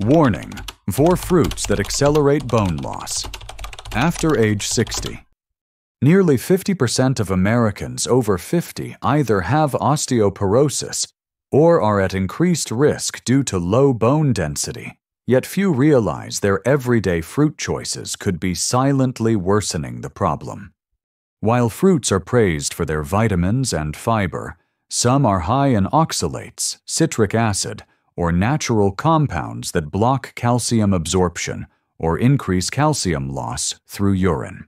Warning: for fruits that accelerate bone loss. After age 60. Nearly 50% of Americans over 50 either have osteoporosis or are at increased risk due to low bone density, yet few realize their everyday fruit choices could be silently worsening the problem. While fruits are praised for their vitamins and fiber, some are high in oxalates, citric acid, or natural compounds that block calcium absorption or increase calcium loss through urine.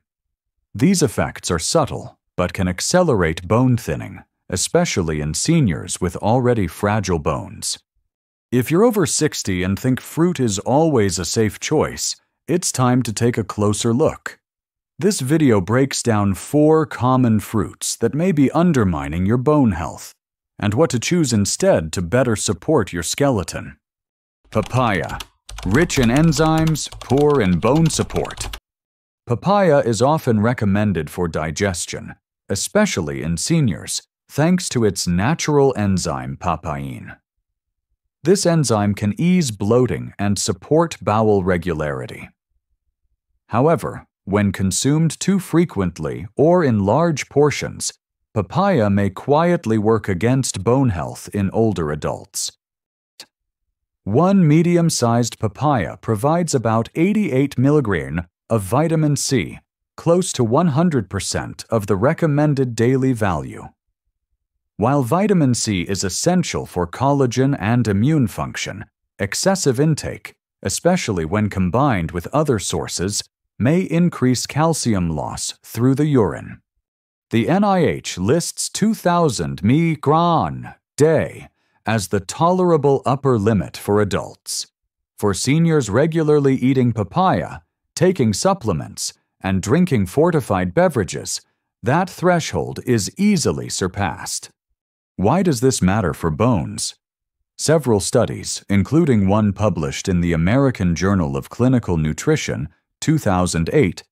These effects are subtle, but can accelerate bone thinning, especially in seniors with already fragile bones. If you're over 60 and think fruit is always a safe choice, it's time to take a closer look. This video breaks down 4 common fruits that may be undermining your bone health, and what to choose instead to better support your skeleton. Papaya. Rich in enzymes, poor in bone support. Papaya is often recommended for digestion, especially in seniors, thanks to its natural enzyme papain. This enzyme can ease bloating and support bowel regularity. However, when consumed too frequently or in large portions, papaya may quietly work against bone health in older adults. One medium-sized papaya provides about 88 mg of vitamin C, close to 100% of the recommended daily value. While vitamin C is essential for collagen and immune function, excessive intake, especially when combined with other sources, may increase calcium loss through the urine. The NIH lists 2,000 mg/day as the tolerable upper limit for adults. For seniors regularly eating papaya, taking supplements, and drinking fortified beverages, that threshold is easily surpassed. Why does this matter for bones? Several studies, including one published in the American Journal of Clinical Nutrition, 2008,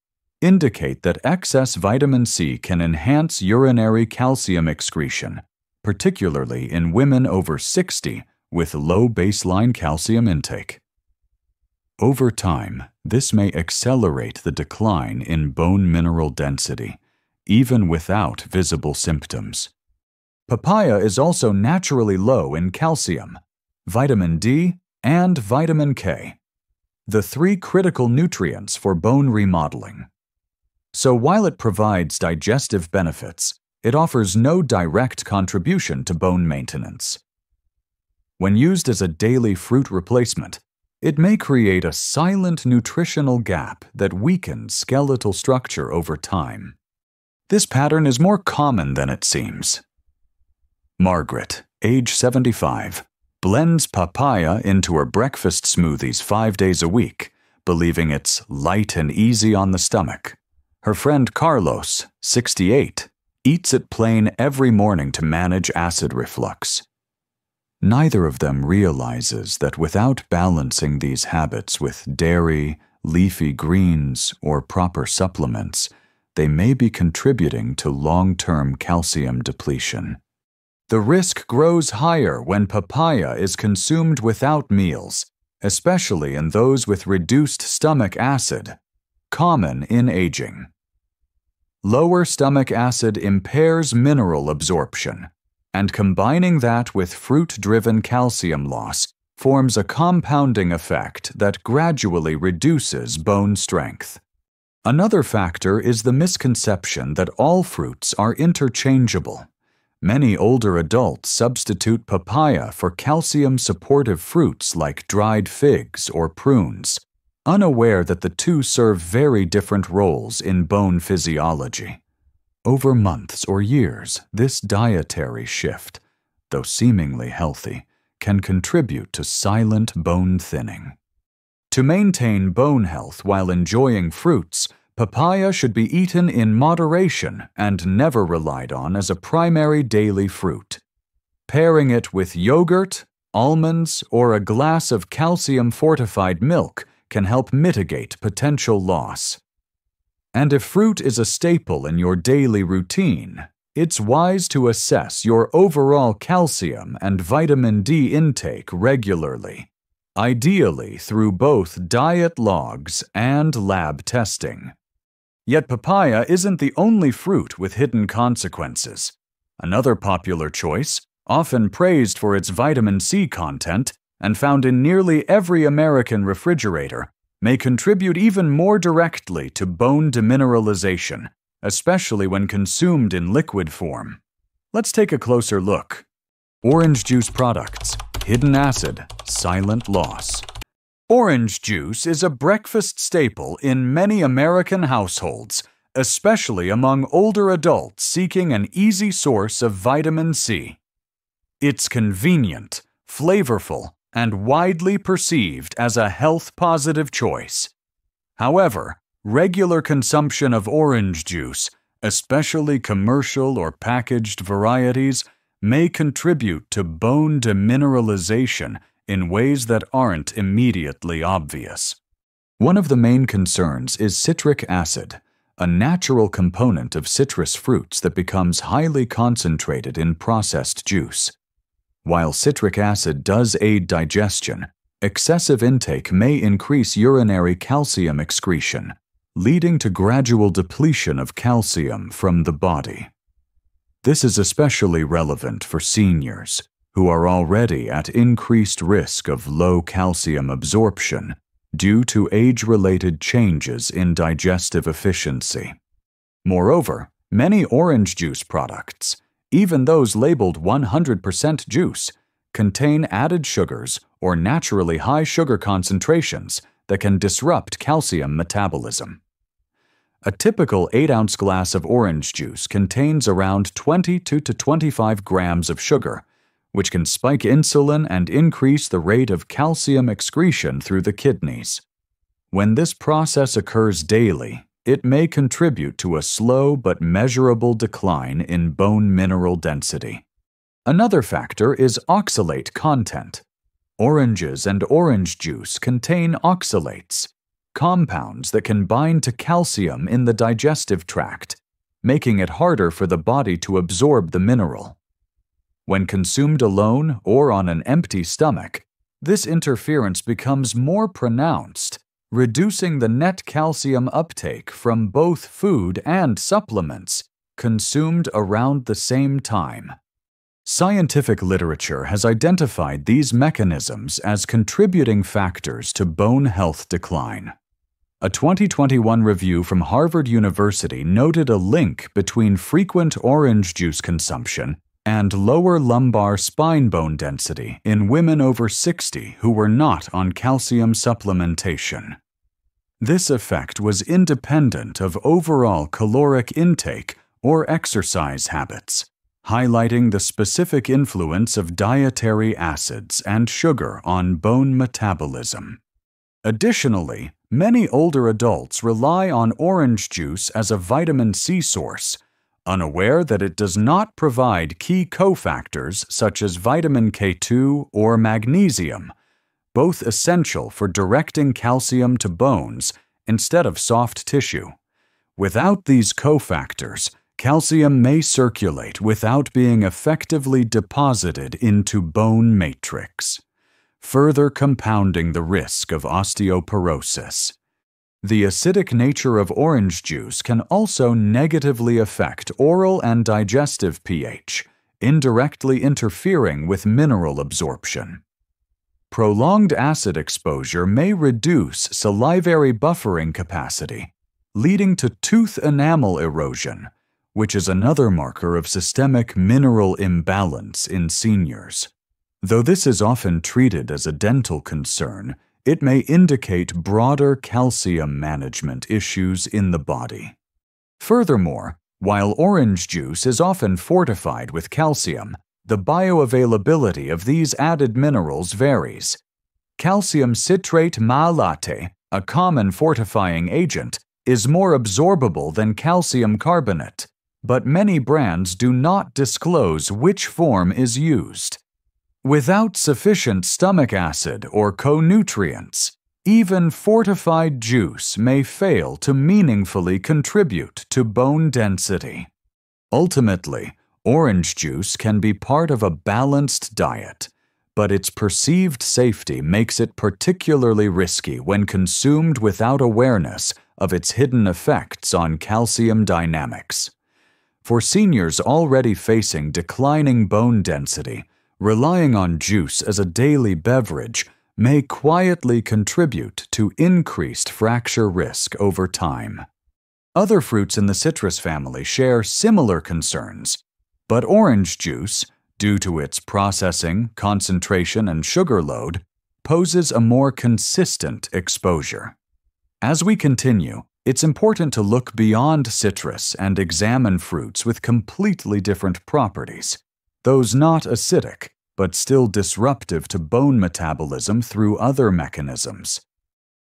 indicate that excess vitamin C can enhance urinary calcium excretion, particularly in women over 60 with low baseline calcium intake. Over time, this may accelerate the decline in bone mineral density, even without visible symptoms. Papaya is also naturally low in calcium, vitamin D, and vitamin K, the 3 critical nutrients for bone remodeling. So while it provides digestive benefits, it offers no direct contribution to bone maintenance. When used as a daily fruit replacement, it may create a silent nutritional gap that weakens skeletal structure over time. This pattern is more common than it seems. Margaret, age 75, blends papaya into her breakfast smoothies 5 days a week, believing it's light and easy on the stomach. Her friend Carlos, 68, eats it plain every morning to manage acid reflux. Neither of them realizes that without balancing these habits with dairy, leafy greens, or proper supplements, they may be contributing to long-term calcium depletion. The risk grows higher when papaya is consumed without meals, especially in those with reduced stomach acid, common in aging. Lower stomach acid impairs mineral absorption, and combining that with fruit-driven calcium loss forms a compounding effect that gradually reduces bone strength. Another factor is the misconception that all fruits are interchangeable. Many older adults substitute papaya for calcium-supportive fruits like dried figs or prunes, unaware that the two serve very different roles in bone physiology. Over months or years, this dietary shift, though seemingly healthy, can contribute to silent bone thinning. To maintain bone health while enjoying fruits, papaya should be eaten in moderation and never relied on as a primary daily fruit. Pairing it with yogurt, almonds, or a glass of calcium-fortified milk can help mitigate potential loss. And if fruit is a staple in your daily routine, it's wise to assess your overall calcium and vitamin D intake regularly. ideally through both diet logs and lab testing. Yet papaya isn't the only fruit with hidden consequences. Another popular choice, often praised for its vitamin C content and found in nearly every American refrigerator, may contribute even more directly to bone demineralization, especially when consumed in liquid form. Let's take a closer look. Orange juice products. Hidden acid, silent loss. Orange juice is a breakfast staple in many American households, especially among older adults seeking an easy source of vitamin C. It's convenient, flavorful, and widely perceived as a health-positive choice. However, regular consumption of orange juice, especially commercial or packaged varieties, may contribute to bone demineralization in ways that aren't immediately obvious. One of the main concerns is citric acid, a natural component of citrus fruits that becomes highly concentrated in processed juice. While citric acid does aid digestion, excessive intake may increase urinary calcium excretion, leading to gradual depletion of calcium from the body. This is especially relevant for seniors, who are already at increased risk of low calcium absorption due to age-related changes in digestive efficiency. Moreover, many orange juice products, even those labeled 100% juice, contain added sugars or naturally high sugar concentrations that can disrupt calcium metabolism. A typical 8-ounce glass of orange juice contains around 22 to 25 grams of sugar, which can spike insulin and increase the rate of calcium excretion through the kidneys. When this process occurs daily, it may contribute to a slow but measurable decline in bone mineral density. Another factor is oxalate content. Oranges and orange juice contain oxalates, compounds that can bind to calcium in the digestive tract, making it harder for the body to absorb the mineral. When consumed alone or on an empty stomach, this interference becomes more pronounced, reducing the net calcium uptake from both food and supplements consumed around the same time. Scientific literature has identified these mechanisms as contributing factors to bone health decline. A 2021 review from Harvard University noted a link between frequent orange juice consumption and lower lumbar spine bone density in women over 60 who were not on calcium supplementation. This effect was independent of overall caloric intake or exercise habits, highlighting the specific influence of dietary acids and sugar on bone metabolism. Additionally, many older adults rely on orange juice as a vitamin C source, unaware that it does not provide key cofactors such as vitamin K2 or magnesium, both essential for directing calcium to bones instead of soft tissue. Without these cofactors, calcium may circulate without being effectively deposited into bone matrix, further compounding the risk of osteoporosis. The acidic nature of orange juice can also negatively affect oral and digestive pH, indirectly interfering with mineral absorption. Prolonged acid exposure may reduce salivary buffering capacity, leading to tooth enamel erosion, which is another marker of systemic mineral imbalance in seniors. Though this is often treated as a dental concern, it may indicate broader calcium management issues in the body. Furthermore, while orange juice is often fortified with calcium, the bioavailability of these added minerals varies. Calcium citrate malate, a common fortifying agent, is more absorbable than calcium carbonate, but many brands do not disclose which form is used. Without sufficient stomach acid or co-nutrients, even fortified juice may fail to meaningfully contribute to bone density. Ultimately, orange juice can be part of a balanced diet, but its perceived safety makes it particularly risky when consumed without awareness of its hidden effects on calcium dynamics. For seniors already facing declining bone density, relying on juice as a daily beverage may quietly contribute to increased fracture risk over time. Other fruits in the citrus family share similar concerns, but orange juice, due to its processing, concentration, and sugar load, poses a more consistent exposure. As we continue, it's important to look beyond citrus and examine fruits with completely different properties, those not acidic, but still disruptive to bone metabolism through other mechanisms.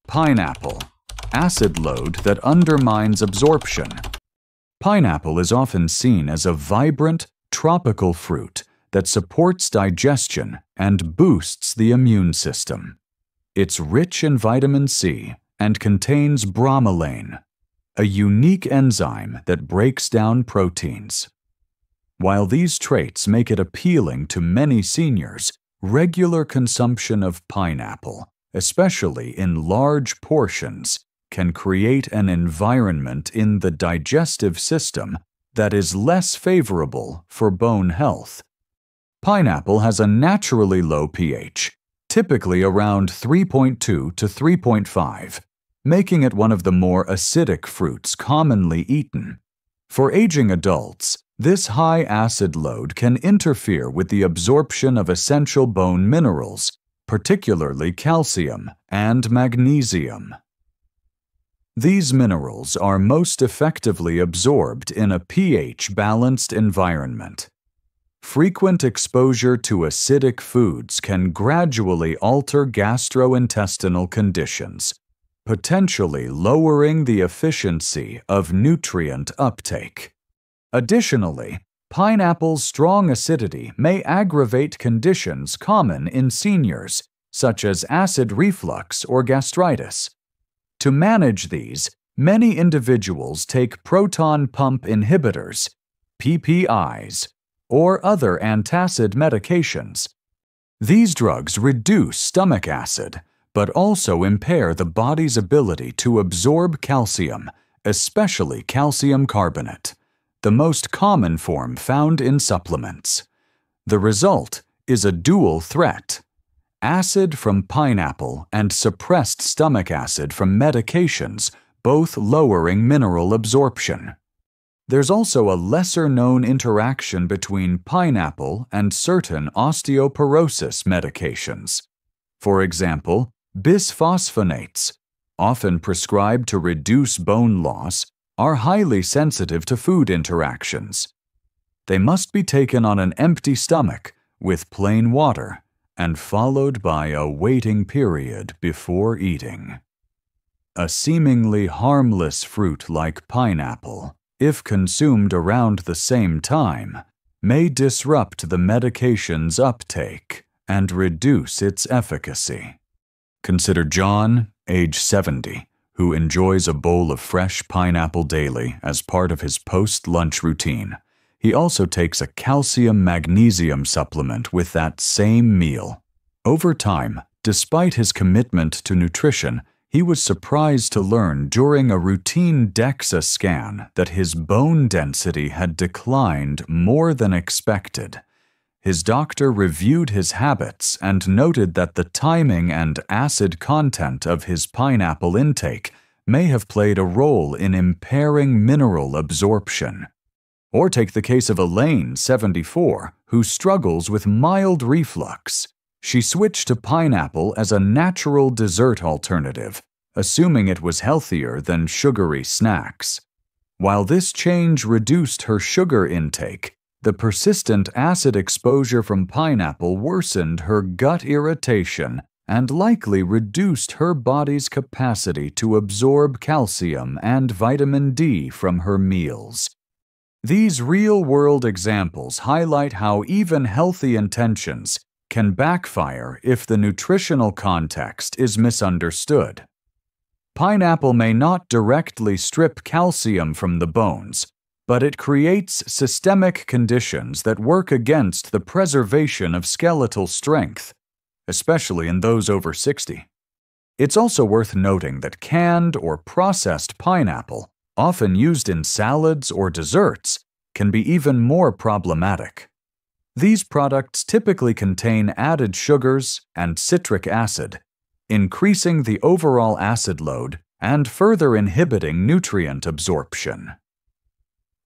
Pineapple, acid load that undermines absorption. Pineapple is often seen as a vibrant, tropical fruit that supports digestion and boosts the immune system. It's rich in vitamin C and contains bromelain, a unique enzyme that breaks down proteins. While these traits make it appealing to many seniors, regular consumption of pineapple, especially in large portions, can create an environment in the digestive system that is less favorable for bone health. Pineapple has a naturally low pH, typically around 3.2 to 3.5, making it one of the more acidic fruits commonly eaten. For aging adults, this high acid load can interfere with the absorption of essential bone minerals, particularly calcium and magnesium. These minerals are most effectively absorbed in a pH-balanced environment. Frequent exposure to acidic foods can gradually alter gastrointestinal conditions, potentially lowering the efficiency of nutrient uptake. Additionally, pineapple's strong acidity may aggravate conditions common in seniors, such as acid reflux or gastritis. To manage these, many individuals take proton pump inhibitors, PPIs, or other antacid medications. These drugs reduce stomach acid, but also impair the body's ability to absorb calcium, especially calcium carbonate, the most common form found in supplements. The result is a dual threat: acid from pineapple and suppressed stomach acid from medications, both lowering mineral absorption. There's also a lesser-known interaction between pineapple and certain osteoporosis medications. For example, bisphosphonates, often prescribed to reduce bone loss, are highly sensitive to food interactions. They must be taken on an empty stomach with plain water and followed by a waiting period before eating. A seemingly harmless fruit like pineapple, if consumed around the same time, may disrupt the medication's uptake and reduce its efficacy. Consider John, age 70, who enjoys a bowl of fresh pineapple daily as part of his post-lunch routine. He also takes a calcium-magnesium supplement with that same meal. Over time, despite his commitment to nutrition, he was surprised to learn during a routine DEXA scan that his bone density had declined more than expected. His doctor reviewed his habits and noted that the timing and acid content of his pineapple intake may have played a role in impairing mineral absorption. Or take the case of Elaine, 74, who struggles with mild reflux. She switched to pineapple as a natural dessert alternative, assuming it was healthier than sugary snacks. While this change reduced her sugar intake, the persistent acid exposure from pineapple worsened her gut irritation and likely reduced her body's capacity to absorb calcium and vitamin D from her meals. These real-world examples highlight how even healthy intentions can backfire if the nutritional context is misunderstood. Pineapple may not directly strip calcium from the bones, but it creates systemic conditions that work against the preservation of skeletal strength, especially in those over 60. It's also worth noting that canned or processed pineapple, often used in salads or desserts, can be even more problematic. These products typically contain added sugars and citric acid, increasing the overall acid load and further inhibiting nutrient absorption.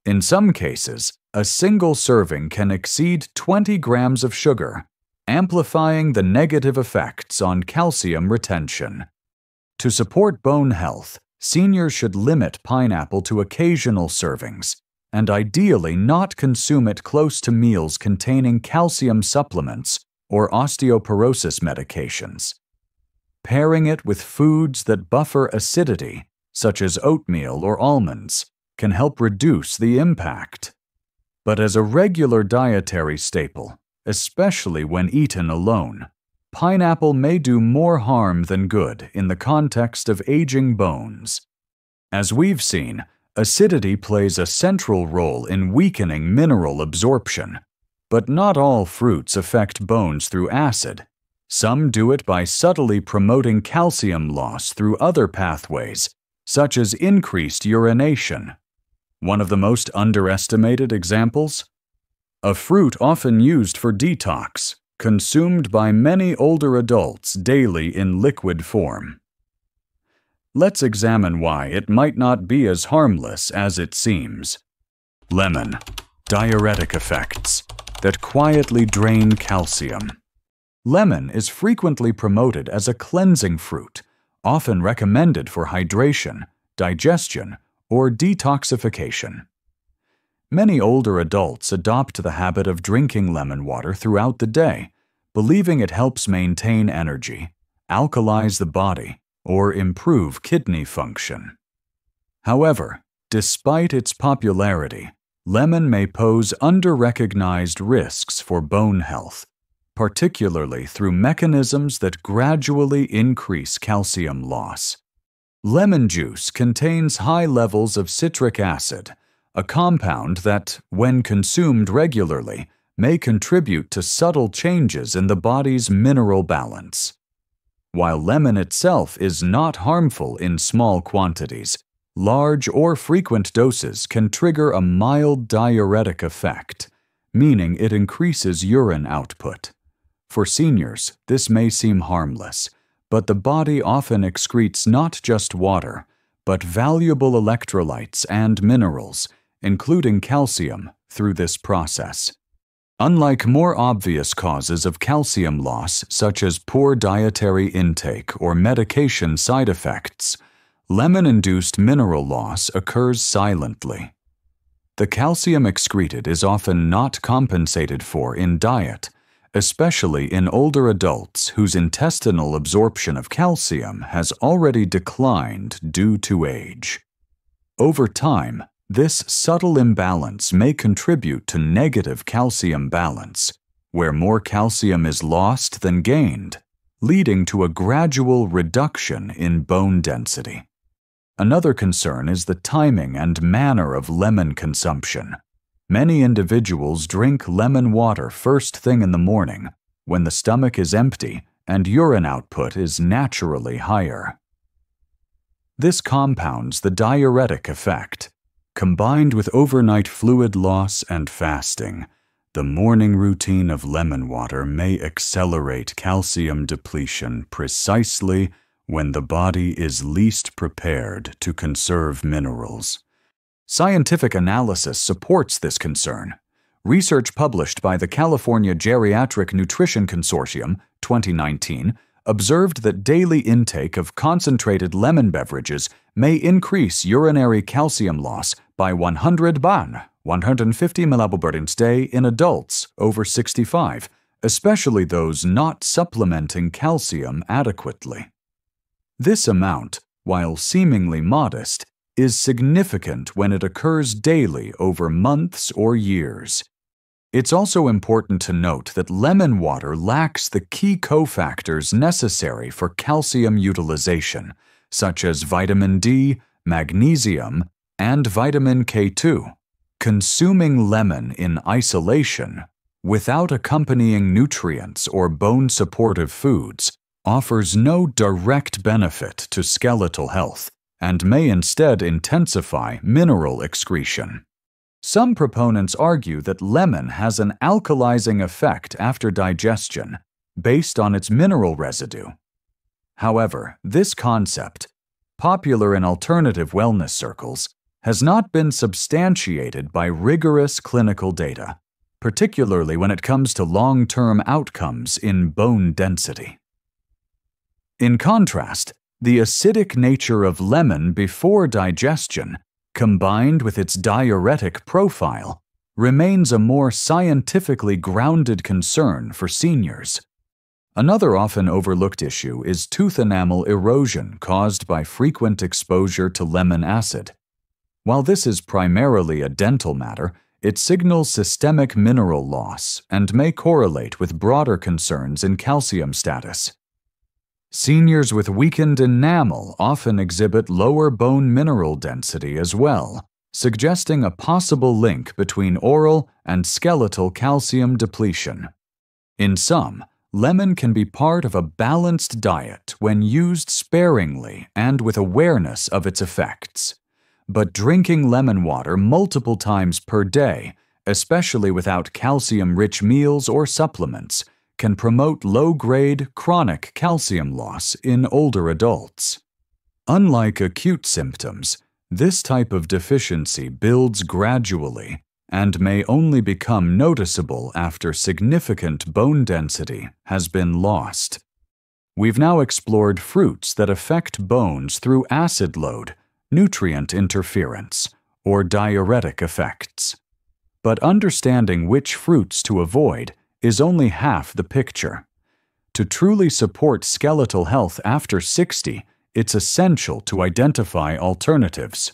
In some cases, a single serving can exceed 20 grams of sugar, amplifying the negative effects on calcium retention. To support bone health, seniors should limit pineapple to occasional servings, and ideally not consume it close to meals containing calcium supplements or osteoporosis medications. Pairing it with foods that buffer acidity, such as oatmeal or almonds, can help reduce the impact. But as a regular dietary staple, especially when eaten alone, pineapple may do more harm than good in the context of aging bones. As we've seen, acidity plays a central role in weakening mineral absorption, but not all fruits affect bones through acid. Some do it by subtly promoting calcium loss through other pathways, such as increased urination. One of the most underestimated examples? A fruit often used for detox, consumed by many older adults daily in liquid form. Let's examine why it might not be as harmless as it seems. Lemon. Diuretic effects that quietly drain calcium. Lemon is frequently promoted as a cleansing fruit, often recommended for hydration, digestion, or detoxification. Many older adults adopt the habit of drinking lemon water throughout the day, believing it helps maintain energy, alkalize the body, or improve kidney function. However, despite its popularity, lemon may pose under-recognized risks for bone health, particularly through mechanisms that gradually increase calcium loss. Lemon juice contains high levels of citric acid, a compound that, when consumed regularly, may contribute to subtle changes in the body's mineral balance. While lemon itself is not harmful in small quantities, large or frequent doses can trigger a mild diuretic effect, meaning it increases urine output. For seniors, this may seem harmless, but the body often excretes not just water, but valuable electrolytes and minerals, including calcium, through this process. Unlike more obvious causes of calcium loss, such as poor dietary intake or medication side effects, lemon-induced mineral loss occurs silently. The calcium excreted is often not compensated for in diet, especially in older adults whose intestinal absorption of calcium has already declined due to age. Over time, this subtle imbalance may contribute to negative calcium balance, where more calcium is lost than gained, leading to a gradual reduction in bone density. Another concern is the timing and manner of lemon consumption. Many individuals drink lemon water first thing in the morning, when the stomach is empty and urine output is naturally higher. This compounds the diuretic effect. Combined with overnight fluid loss and fasting, the morning routine of lemon water may accelerate calcium depletion precisely when the body is least prepared to conserve minerals. Scientific analysis supports this concern. Research published by the California Geriatric Nutrition Consortium, 2019, observed that daily intake of concentrated lemon beverages may increase urinary calcium loss by 150 milliburdens day in adults over 65, especially those not supplementing calcium adequately. This amount, while seemingly modest, is significant when it occurs daily over months or years. It's also important to note that lemon water lacks the key cofactors necessary for calcium utilization, such as vitamin D, magnesium, and vitamin K2. consuming lemon in isolation, without accompanying nutrients or bone-supportive foods, offers no direct benefit to skeletal health and may instead intensify mineral excretion. Some proponents argue that lemon has an alkalizing effect after digestion based on its mineral residue. However, this concept, popular in alternative wellness circles, has not been substantiated by rigorous clinical data, particularly when it comes to long-term outcomes in bone density. In contrast, the acidic nature of lemon before digestion, combined with its diuretic profile, remains a more scientifically grounded concern for seniors. Another often overlooked issue is tooth enamel erosion caused by frequent exposure to lemon acid. While this is primarily a dental matter, it signals systemic mineral loss and may correlate with broader concerns in calcium status. Seniors with weakened enamel often exhibit lower bone mineral density as well, suggesting a possible link between oral and skeletal calcium depletion. In sum, lemon can be part of a balanced diet when used sparingly and with awareness of its effects. But drinking lemon water multiple times per day, especially without calcium-rich meals or supplements, can promote low-grade chronic calcium loss in older adults. Unlike acute symptoms, this type of deficiency builds gradually and may only become noticeable after significant bone density has been lost. We've now explored fruits that affect bones through acid load, nutrient interference, or diuretic effects. But understanding which fruits to avoid is only half the picture. To truly support skeletal health after 60, it's essential to identify alternatives.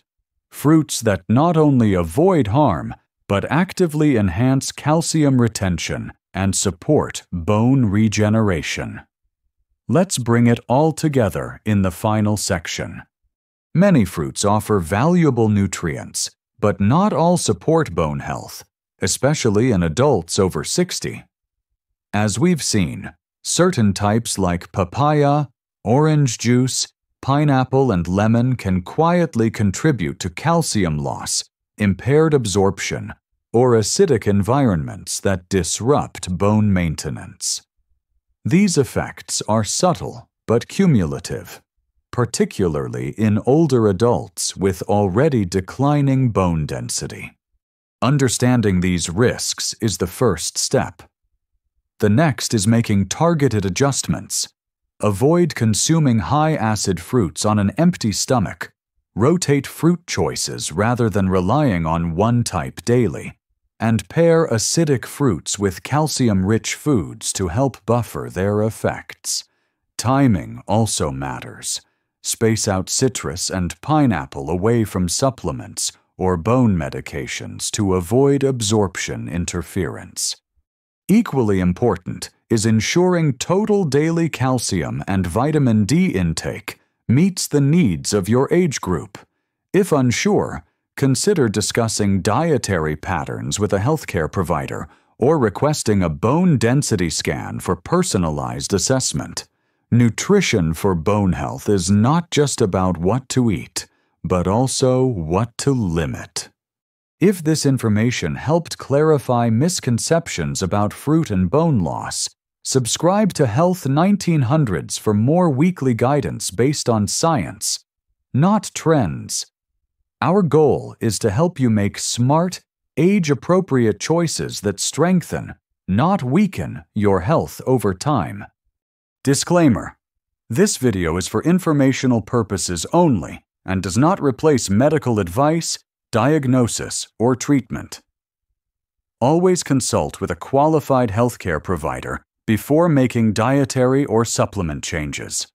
Fruits that not only avoid harm, but actively enhance calcium retention and support bone regeneration. Let's bring it all together in the final section. Many fruits offer valuable nutrients, but not all support bone health, especially in adults over 60. As we've seen, certain types like papaya, orange juice, pineapple, and lemon can quietly contribute to calcium loss, impaired absorption, or acidic environments that disrupt bone maintenance. These effects are subtle but cumulative, particularly in older adults with already declining bone density. Understanding these risks is the first step. The next is making targeted adjustments. Avoid consuming high-acid fruits on an empty stomach. Rotate fruit choices rather than relying on one type daily. And pair acidic fruits with calcium-rich foods to help buffer their effects. Timing also matters. Space out citrus and pineapple away from supplements or bone medications to avoid absorption interference. Equally important is ensuring total daily calcium and vitamin D intake meets the needs of your age group. If unsure, consider discussing dietary patterns with a healthcare provider or requesting a bone density scan for personalized assessment. Nutrition for bone health is not just about what to eat, but also what to limit. If this information helped clarify misconceptions about fruit and bone loss, subscribe to Health 1900s for more weekly guidance based on science, not trends. Our goal is to help you make smart, age-appropriate choices that strengthen, not weaken, your health over time. Disclaimer: this video is for informational purposes only and does not replace medical advice, diagnosis, or treatment. Always consult with a qualified healthcare provider before making dietary or supplement changes.